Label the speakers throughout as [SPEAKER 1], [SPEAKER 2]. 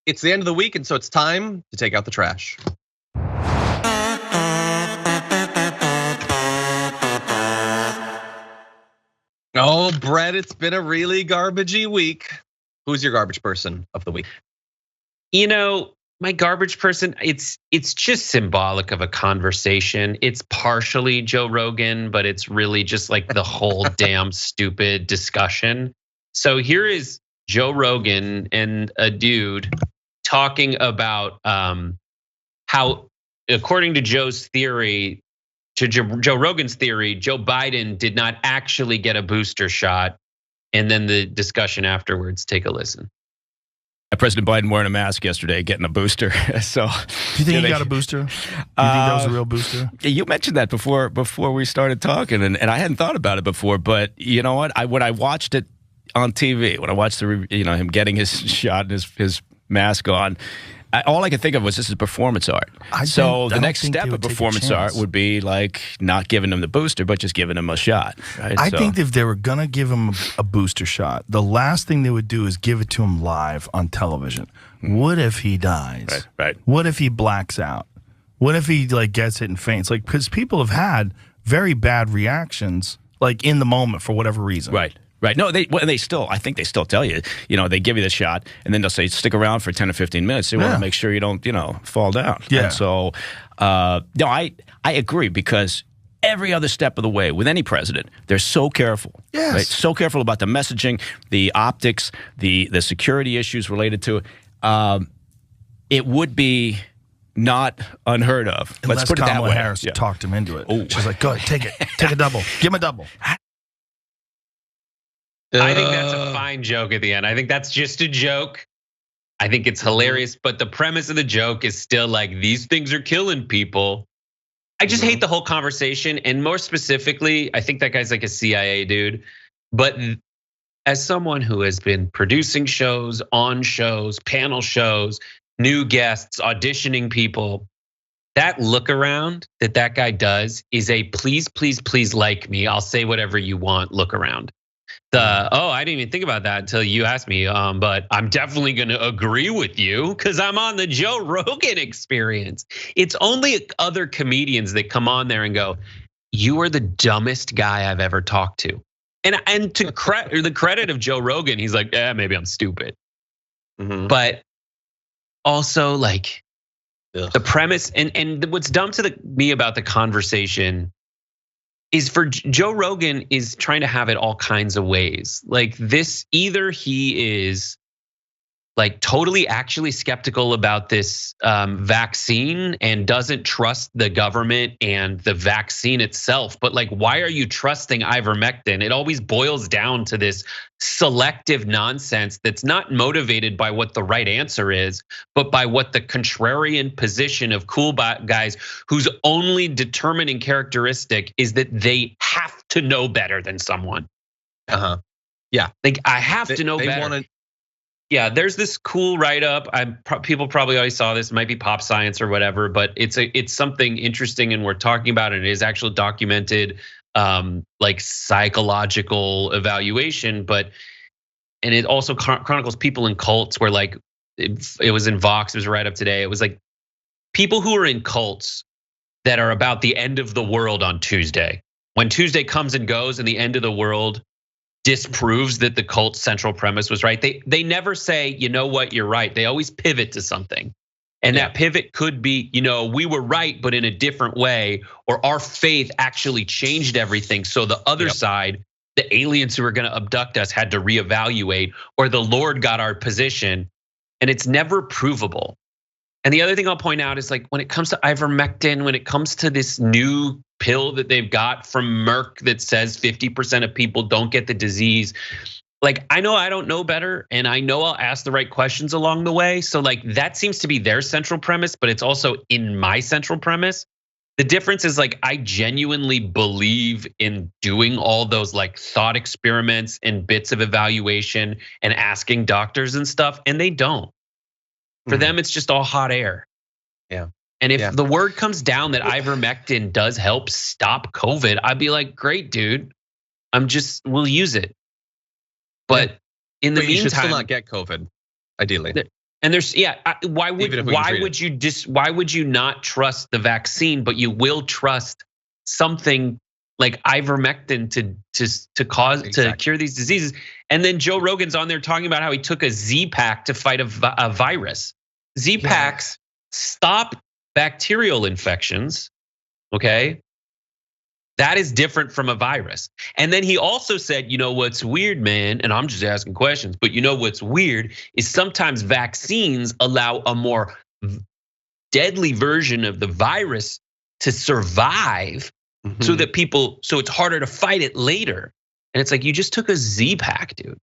[SPEAKER 1] It's the end of the week, and so it's time to take out the trash. Oh, Brett, it's been a really garbagey week. Who's your garbage person of the week?
[SPEAKER 2] You know, my garbage person, it's just symbolic of a conversation. It's partially Joe Rogan, but it's really just like the whole damn stupid discussion. So here is Joe Rogan and a dude talking about how, according to Joe's theory, to Joe Rogan's theory, Joe Biden did not actually get a booster shot. And then the discussion afterwards, take a listen.
[SPEAKER 3] President Biden wearing a mask yesterday, getting a booster. So,
[SPEAKER 4] do you think he got a booster? Do you think that was a real booster?
[SPEAKER 3] You mentioned that before we started talking, and I hadn't thought about it before. But you know what? When I watched it on TV, when I watched him getting his shot and his mask on, all I could think of was this is performance art. So the next step of performance art would be like not giving him the booster, but just giving him a shot. Right?
[SPEAKER 4] I think if they were gonna give him a booster shot, the last thing they would do is give it to him live on television. What if he dies?
[SPEAKER 3] Right.
[SPEAKER 4] What if he blacks out? What if he gets it and faints? Because people have had very bad reactions, in the moment for whatever reason.
[SPEAKER 3] Right. No, I think they still tell you, they give you the shot and then they'll say, stick around for 10 or 15 minutes. They want to make sure you don't, fall down.
[SPEAKER 4] Yeah.
[SPEAKER 3] And so, no, I agree, because every other step of the way with any president, they're so careful.
[SPEAKER 4] Yes.
[SPEAKER 3] Right? So careful about the messaging, the optics, the security issues related to it. It would be not unheard of.
[SPEAKER 4] Unless
[SPEAKER 3] Let's put it that
[SPEAKER 4] Kamala
[SPEAKER 3] way.
[SPEAKER 4] Harris talked him into it. Ooh. She's like, go ahead, take it. Take a double. Give him a double.
[SPEAKER 2] I think that's a fine joke at the end. I think that's just a joke. I think it's hilarious, but the premise of the joke is still like, these things are killing people. I just hate the whole conversation. And more specifically, I think that guy's like a CIA dude. But as someone who has been producing shows, on shows, panel shows, new guests, auditioning people, that look around that guy does is a please, please, please like me, I'll say whatever you want look around. I didn't even think about that until you asked me, but I'm definitely gonna agree with you because I'm on the Joe Rogan Experience. It's only other comedians that come on there and go, you are the dumbest guy I've ever talked to. And to the credit of Joe Rogan, he's like, maybe I'm stupid. But also the premise and what's dumb to me about the conversation is for Joe Rogan is trying to have it all kinds of ways. Like this, either he is totally actually skeptical about this vaccine and doesn't trust the government and the vaccine itself. But why are you trusting ivermectin? It always boils down to this selective nonsense that's not motivated by what the right answer is, but by what the contrarian position of cool guys whose only determining characteristic is that they have to know better than someone.
[SPEAKER 1] Yeah.
[SPEAKER 2] I have to know better. Yeah, there's this cool write-up. People probably already saw this. It might be Pop Science or whatever, but it's something interesting, and we're talking about it. And it is actually documented, psychological evaluation. And it also chronicles people in cults where it was in Vox. It was a write-up today. It was people who are in cults that are about the end of the world on Tuesday. When Tuesday comes and goes, and the end of the world disproves that the cult's central premise was right. They never say, you know what, you're right. They always pivot to something. And that pivot could be, we were right, but in a different way, or our faith actually changed everything. So the other side, the aliens who were gonna abduct us had to reevaluate, or the Lord got our position, and it's never provable. And the other thing I'll point out is when it comes to ivermectin, when it comes to this new pill that they've got from Merck that says 50% of people don't get the disease. I know I don't know better, and I know I'll ask the right questions along the way. So that seems to be their central premise, but it's also in my central premise. The difference is I genuinely believe in doing all those thought experiments and bits of evaluation and asking doctors and stuff, and they don't. For them, it's just all hot air.
[SPEAKER 1] Yeah.
[SPEAKER 2] And if the word comes down that ivermectin does help stop COVID, I'd be like, great, dude. We'll use it. But in the meantime,
[SPEAKER 1] you should still not get COVID, ideally.
[SPEAKER 2] And there's why would you not trust the vaccine, but you will trust something like ivermectin to cure these diseases? And then Joe Rogan's on there talking about how he took a Z-Pack to fight a virus. Z-Packs stop bacterial infections, okay? That is different from a virus. And then he also said, you know what's weird, man, and I'm just asking questions, but you know what's weird is sometimes vaccines allow a more deadly version of the virus to survive so that so it's harder to fight it later. And it's like, you just took a Z-Pack, dude.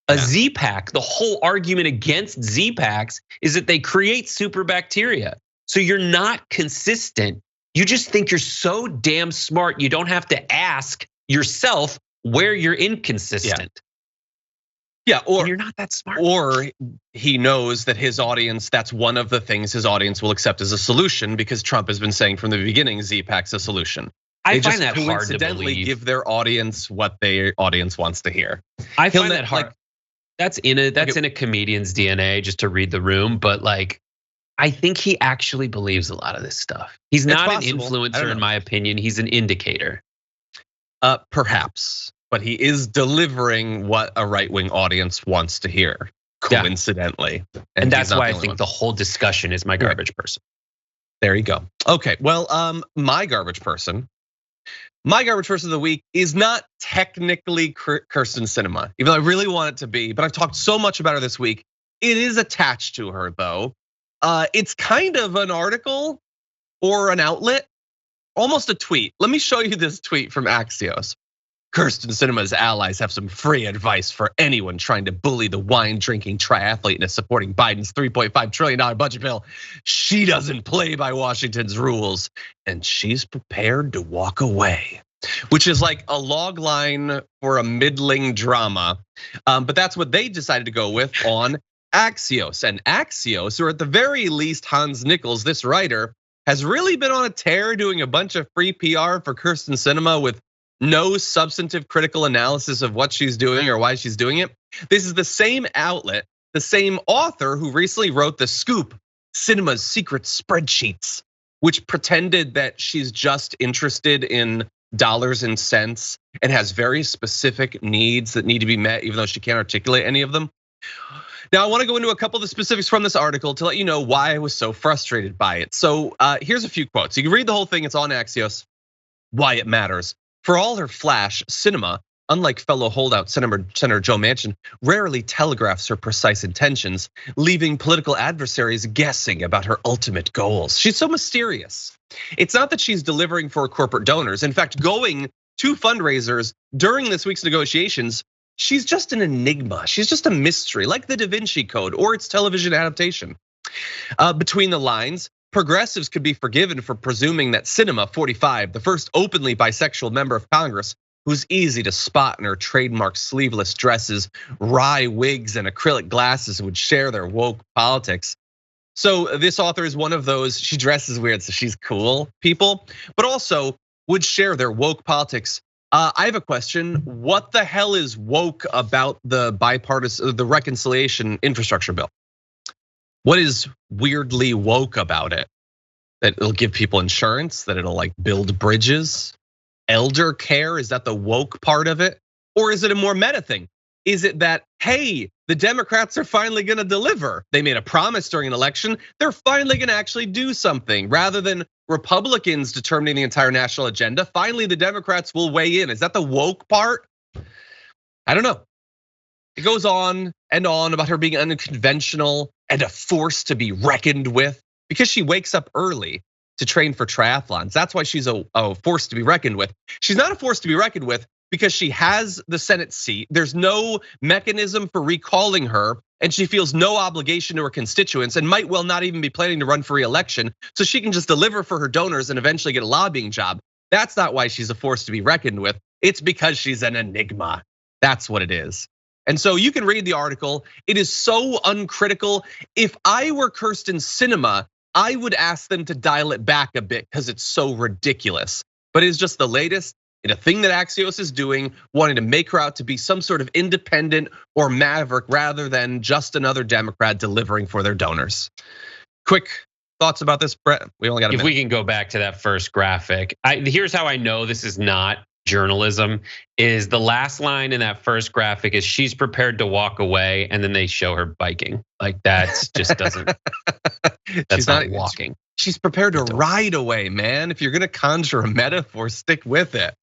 [SPEAKER 2] A Z-Pack, the whole argument against Z-Packs is that they create super bacteria. So you're not consistent. You just think you're so damn smart, you don't have to ask yourself where you're inconsistent.
[SPEAKER 1] Yeah, or
[SPEAKER 2] and you're not that smart.
[SPEAKER 1] Or he knows that his audience, that's one of the things his audience will accept as a solution, because Trump has been saying from the beginning, Z-Pack's a solution.
[SPEAKER 2] I find that hard to believe.
[SPEAKER 1] Give their audience what their audience wants to hear.
[SPEAKER 2] I find that hard. That's in a comedian's DNA, just to read the room, but like, I think he actually believes a lot of this stuff. He's not an influencer, in my opinion. He's an indicator.
[SPEAKER 1] Perhaps, but he is delivering what a right-wing audience wants to hear, coincidentally.
[SPEAKER 2] And that's why I think the whole discussion is my garbage person.
[SPEAKER 1] There you go. Okay, well, my garbage person of the week is not technically Kyrsten Sinema, even though I really want it to be, but I've talked so much about her this week. It is attached to her, though. It's kind of an article or an outlet, almost a tweet. Let me show you this tweet from Axios. Kyrsten Sinema's allies have some free advice for anyone trying to bully the wine-drinking triathlete into supporting Biden's $3.5 trillion budget bill. She doesn't play by Washington's rules, and she's prepared to walk away, which is like a log line for a middling drama. But that's what they decided to go with on Axios. And Axios, or at the very least Hans Nichols, this writer, has really been on a tear doing a bunch of free PR for Kyrsten Sinema with no substantive critical analysis of what she's doing or why she's doing it. This is the same outlet, the same author who recently wrote The Scoop, Sinema's Secret Spreadsheets, which pretended that she's just interested in dollars and cents and has very specific needs that need to be met, even though she can't articulate any of them. Now, I want to go into a couple of the specifics from this article to let you know why I was so frustrated by it. So here's a few quotes. You can read the whole thing, it's on Axios. Why it matters. For all her flash, Sinema, unlike fellow holdout Senator Joe Manchin, rarely telegraphs her precise intentions, leaving political adversaries guessing about her ultimate goals. She's so mysterious. It's not that she's delivering for corporate donors. In fact, going to fundraisers during this week's negotiations, she's just an enigma. She's just a mystery, like the Da Vinci Code or its television adaptation. Between the lines, progressives could be forgiven for presuming that Sinema, 45, the first openly bisexual member of Congress, who's easy to spot in her trademark sleeveless dresses, wry wigs, and acrylic glasses, would share their woke politics. So this author is one of those, she dresses weird, so she's cool people, but also would share their woke politics. I have a question. What the hell is woke about the reconciliation infrastructure bill? What is weirdly woke about it? That it'll give people insurance, that it'll like build bridges, elder care, is that the woke part of it? Or is it a more meta thing? Is it that, hey, the Democrats are finally gonna deliver? They made a promise during an election, they're finally gonna actually do something. Rather than Republicans determining the entire national agenda, finally the Democrats will weigh in. Is that the woke part? I don't know. It goes on and on about her being unconventional and a force to be reckoned with because she wakes up early to train for triathlons. That's why she's a force to be reckoned with. She's not a force to be reckoned with because she has the Senate seat. There's no mechanism for recalling her, and she feels no obligation to her constituents and might well not even be planning to run for re-election, so she can just deliver for her donors and eventually get a lobbying job. That's not why she's a force to be reckoned with. It's because she's an enigma. That's what it is. And so you can read the article. It is so uncritical. If I were Kyrsten Sinema, I would ask them to dial it back a bit because it's so ridiculous. But it's just the latest in a thing that Axios is doing, wanting to make her out to be some sort of independent or maverick rather than just another Democrat delivering for their donors. Quick thoughts about this, Brett? We only got a minute.
[SPEAKER 2] If we can go back to that first graphic, here's how I know this is not journalism. Is the last line in that first graphic is she's prepared to walk away, and then they show her biking. Like that just doesn't. That's not walking.
[SPEAKER 1] She's prepared to ride away, man. If you're gonna conjure a metaphor, stick with it.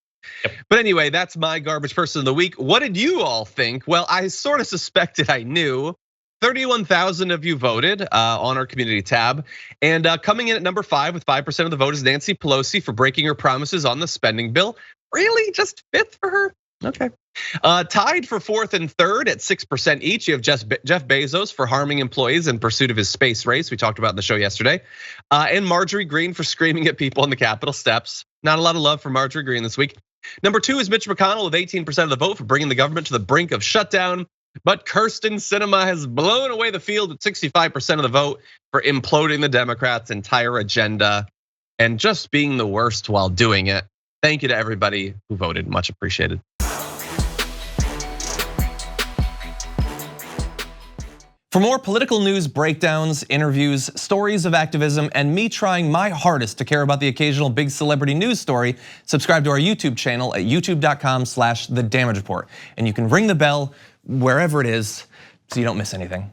[SPEAKER 2] Yep.
[SPEAKER 1] But anyway, that's my garbage person of the week. What did you all think? Well, I sort of suspected I knew. 31,000 of you voted on our community tab. And coming in at number 5 with 5% of the vote is Nancy Pelosi for breaking her promises on the spending bill. Really? Just 5th for her? Okay. Tied for 4th and 3rd at 6% each. You have Jeff Bezos for harming employees in pursuit of his space race. We talked about in the show yesterday. And Marjorie Greene for screaming at people on the Capitol steps. Not a lot of love for Marjorie Greene this week. Number 2 is Mitch McConnell with 18% of the vote for bringing the government to the brink of shutdown. But Kyrsten Sinema has blown away the field at 65% of the vote for imploding the Democrats' entire agenda and just being the worst while doing it. Thank you to everybody who voted, much appreciated.
[SPEAKER 5] For more political news breakdowns, interviews, stories of activism, and me trying my hardest to care about the occasional big celebrity news story, subscribe to our YouTube channel at youtube.com/thedamagereport. And you can ring the bell wherever it is so you don't miss anything.